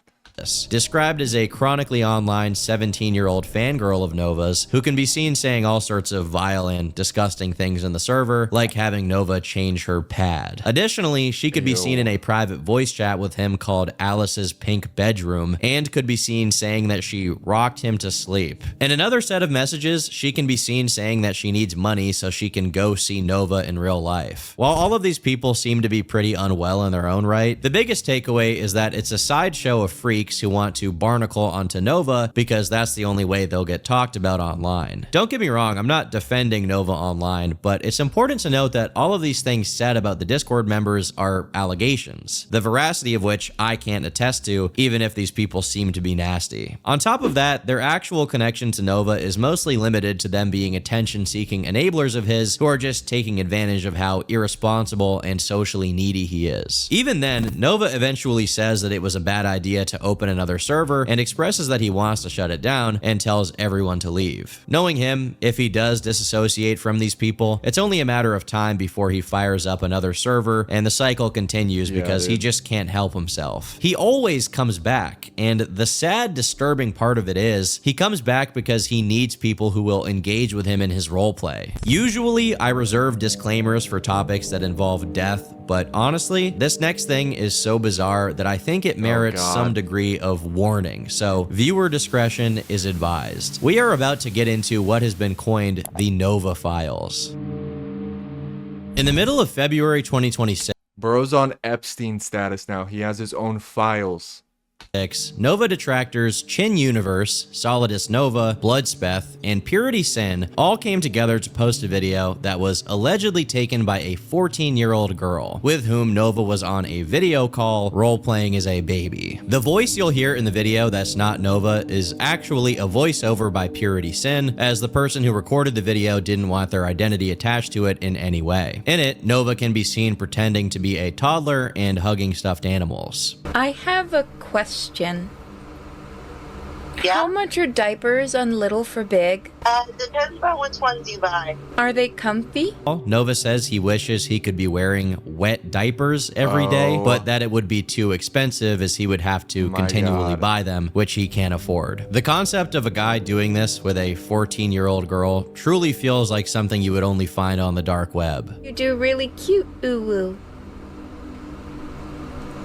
C: Described as a chronically online 17-year-old fangirl of Nova's who can be seen saying all sorts of vile and disgusting things in the server, like having Nova change her pad. Additionally, she could be seen in a private voice chat with him called Alice's Pink Bedroom, and could be seen saying that she rocked him to sleep. In another set of messages, she can be seen saying that she needs money so she can go see Nova in real life. While all of these people seem to be pretty unwell in their own right, the biggest takeaway is that it's a sideshow of freaks who want to barnacle onto Nova because that's the only way they'll get talked about online. Don't get me wrong, I'm not defending NovaOnline, but it's important to note that all of these things said about the Discord members are allegations, the veracity of which I can't attest to, even if these people seem to be nasty. On top of that, their actual connection to Nova is mostly limited to them being attention-seeking enablers of his who are just taking advantage of how irresponsible and socially needy he is. Even then, Nova eventually says that it was a bad idea to open another server and expresses that he wants to shut it down and tells everyone to leave. Knowing him, if he does disassociate from these people, it's only a matter of time before he fires up another server and the cycle continues because he just can't help himself. He always comes back, and the sad, disturbing part of it is he comes back because he needs people who will engage with him in his roleplay. Usually, I reserve disclaimers for topics that involve death, but honestly, this next thing is so bizarre that I think it merits some degree of warning, so viewer discretion is advised. We are about to get into what has been coined the Nova Files. In the middle of February 2026,
A: Bro's on Epstein status now. He has his own files.
C: Nova detractors Chin Universe, Solidus Nova, Bloodspeth, and Purity Sin all came together to post a video that was allegedly taken by a 14-year-old girl, with whom Nova was on a video call role-playing as a baby. The voice you'll hear in the video that's not Nova is actually a voiceover by Purity Sin, as the person who recorded the video didn't want their identity attached to it in any way. In it, Nova can be seen pretending to be a toddler and hugging stuffed animals.
S: I have a question. How much are diapers on Little for Big?
G: Depends on which ones you buy.
S: Are they comfy?
C: Nova says he wishes he could be wearing wet diapers every day, but that it would be too expensive as he would have to continually buy them, which he can't afford. The concept of a guy doing this with a 14-year-old girl truly feels like something you would only find on the dark web.
S: You do really cute, ooh-woo.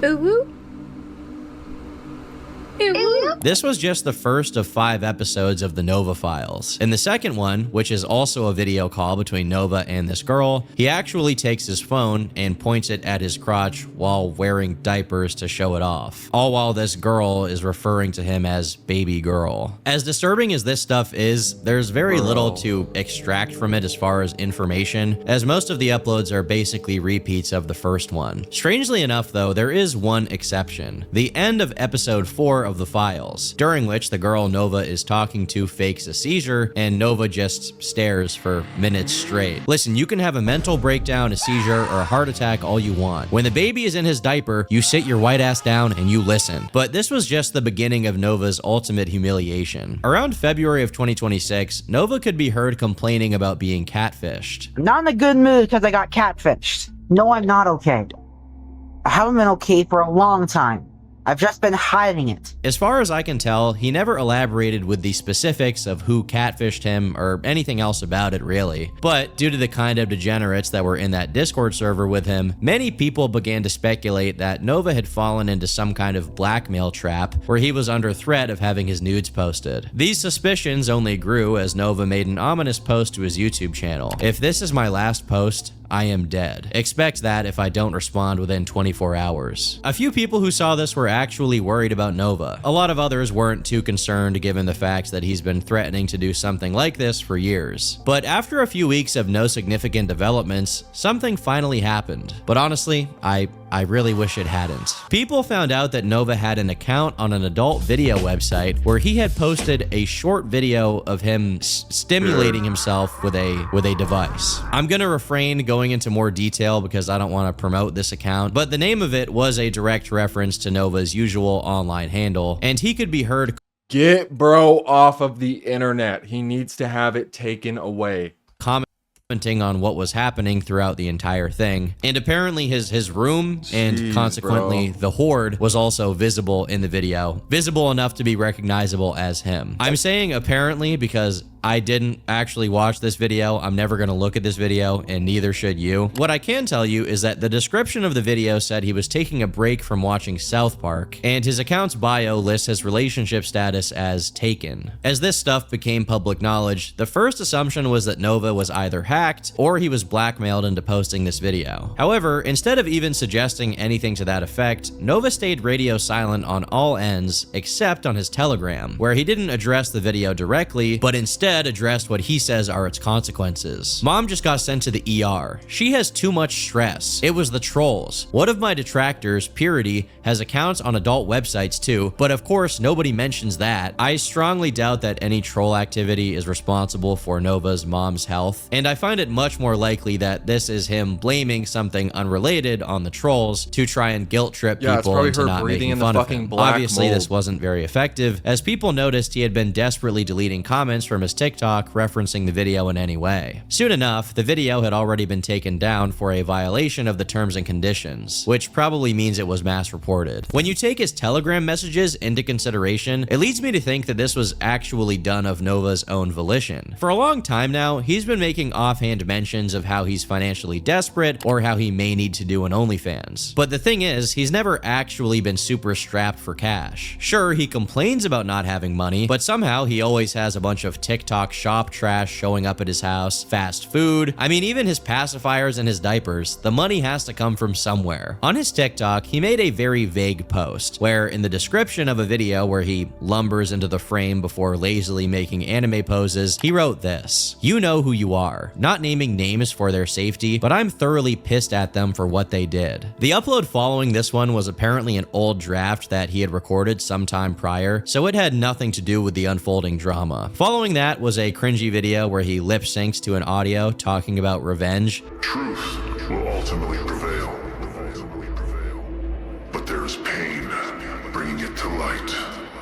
S: Ooh-woo?
C: This was just the first of 5 episodes of the Nova Files. In the second one, which is also a video call between Nova and this girl, he actually takes his phone and points it at his crotch while wearing diapers to show it off, all while this girl is referring to him as baby girl. As disturbing as this stuff is, there's very little to extract from it as far as information, as most of the uploads are basically repeats of the first one. Strangely enough though, there is one exception. The end of episode 4 of the Files, during which the girl Nova is talking to fakes a seizure, and Nova just stares for minutes straight. Listen, you can have a mental breakdown, a seizure, or a heart attack all you want. When the baby is in his diaper, you sit your white ass down and you listen. But this was just the beginning of Nova's ultimate humiliation. Around February of 2026, Nova could be heard complaining about being catfished.
M: I'm not in a good mood because I got catfished. No, I'm not okay. I haven't been okay for a long time. I've just been hiding it.
C: As far as I can tell, he never elaborated with the specifics of who catfished him or anything else about it really. But due to the kind of degenerates that were in that Discord server with him, many people began to speculate that Nova had fallen into some kind of blackmail trap where he was under threat of having his nudes posted. These suspicions only grew as Nova made an ominous post to his YouTube channel. If this is my last post, I am dead. Expect that if I don't respond within 24 hours. A few people who saw this were actually worried about Nova. A lot of others weren't too concerned given the fact that he's been threatening to do something like this for years. But after a few weeks of no significant developments, something finally happened. But honestly, I really wish it hadn't. People found out that Nova had an account on an adult video website where he had posted a short video of him stimulating himself with a device. I'm gonna refrain going into more detail because I don't want to promote this account, but the name of it was a direct reference to Nova's usual online handle, and he could be heard.
A: Get bro off of the internet. He needs to have it taken away.
C: commenting on what was happening throughout the entire thing. And apparently his room and
A: Jeez,
C: consequently
A: bro.
C: the horde was also visible in the video, visible enough to be recognizable as him. I'm saying apparently because I didn't actually watch this video. I'm never going to look at this video, and neither should you. What I can tell you is that the description of the video said he was taking a break from watching South Park, and his account's bio lists his relationship status as taken. As this stuff became public knowledge, the first assumption was that Nova was either hacked or he was blackmailed into posting this video. However, instead of even suggesting anything to that effect, Nova stayed radio silent on all ends except on his Telegram, where he didn't address the video directly, but instead addressed what he says are its consequences. Mom just got sent to the ER. She has too much stress. It was the trolls. One of my detractors, Purity, has accounts on adult websites too, but of course nobody mentions that. I strongly doubt that any troll activity is responsible for Nova's mom's health, and I find it much more likely that this is him blaming something unrelated on the trolls to try and guilt trip people into not making fun of him. Obviously, this wasn't very effective, as people noticed he had been desperately deleting comments from his TikTok referencing the video in any way. Soon enough, the video had already been taken down for a violation of the terms and conditions, which probably means it was mass reported. When you take his Telegram messages into consideration, it leads me to think that this was actually done of Nova's own volition. For a long time now, he's been making offhand mentions of how he's financially desperate or how he may need to do an OnlyFans. But the thing is, he's never actually been super strapped for cash. Sure, he complains about not having money, but somehow he always has a bunch of TikTok shop trash showing up at his house, fast food. I mean, even his pacifiers and his diapers, the money has to come from somewhere. On his TikTok, he made a very vague post where in the description of a video where he lumbers into the frame before lazily making anime poses, he wrote this: "You know who you are," not naming names for their safety, but I'm thoroughly pissed at them for what they did. The upload following this one was apparently an old draft that he had recorded sometime prior, so it had nothing to do with the unfolding drama. Following that was a cringy video where he lip syncs to an audio talking about revenge.
T: Truth will ultimately prevail, but there is pain bringing it to light.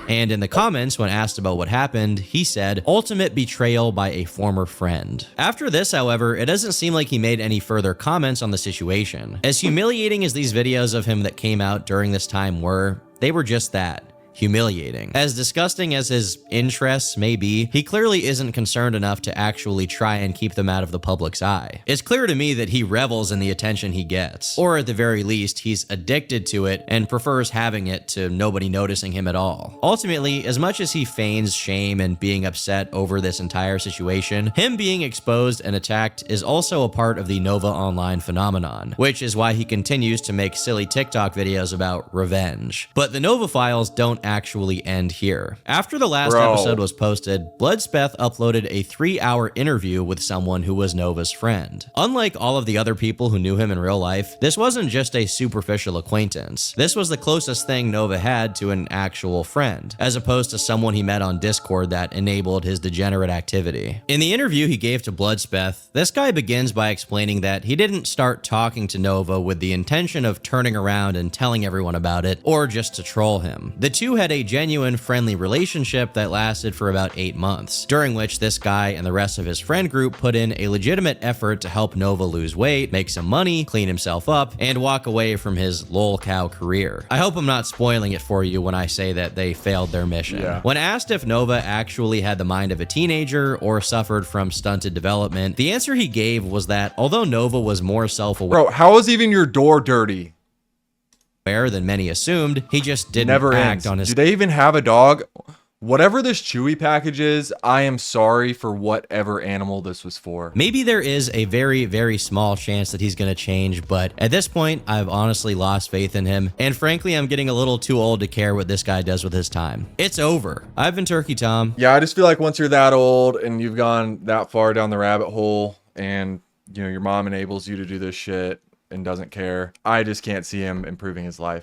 C: And in the comments, when asked about what happened, he said, "Ultimate betrayal by a former friend." After this, however, it doesn't seem like he made any further comments on the situation. As humiliating as these videos of him that came out during this time were, they were just that. Humiliating. As disgusting as his interests may be, he clearly isn't concerned enough to actually try and keep them out of the public's eye. It's clear to me that he revels in the attention he gets, or at the very least, he's addicted to it and prefers having it to nobody noticing him at all. Ultimately, as much as he feigns shame and being upset over this entire situation, him being exposed and attacked is also a part of the NovaOnline phenomenon, which is why he continues to make silly TikTok videos about revenge. But the Nova files don't actually end here. After the last episode was posted, Bloodspeth uploaded a 3-hour interview with someone who was Nova's friend. Unlike all of the other people who knew him in real life, this wasn't just a superficial acquaintance. This was the closest thing Nova had to an actual friend, as opposed to someone he met on Discord that enabled his degenerate activity. In the interview he gave to Bloodspeth, this guy begins by explaining that he didn't start talking to Nova with the intention of turning around and telling everyone about it, or just to troll him. The two had a genuine friendly relationship that lasted for about 8 months, during which this guy and the rest of his friend group put in a legitimate effort to help Nova lose weight, make some money, clean himself up, and walk away from his lolcow career. I hope I'm not spoiling it for you when I say that they failed their mission.
A: Yeah.
C: When asked if Nova actually had the mind of a teenager or suffered from stunted development, the answer he gave was that although Nova was more self-aware—
A: Bro, how is even your door dirty?
C: than many assumed, he just didn't
A: Never
C: act
A: ends.
C: on his—
A: Do they even have a dog? Whatever this Chewy package is, I am sorry for whatever animal this was for.
C: Maybe there is a very, very small chance that he's going to change, but at this point, I've honestly lost faith in him, and frankly, I'm getting a little too old to care what this guy does with his time. It's over. I've been Turkey Tom.
A: Yeah, I just feel like once you're that old and you've gone that far down the rabbit hole and, you know, your mom enables you to do this shit and doesn't care, I just can't see him improving his life.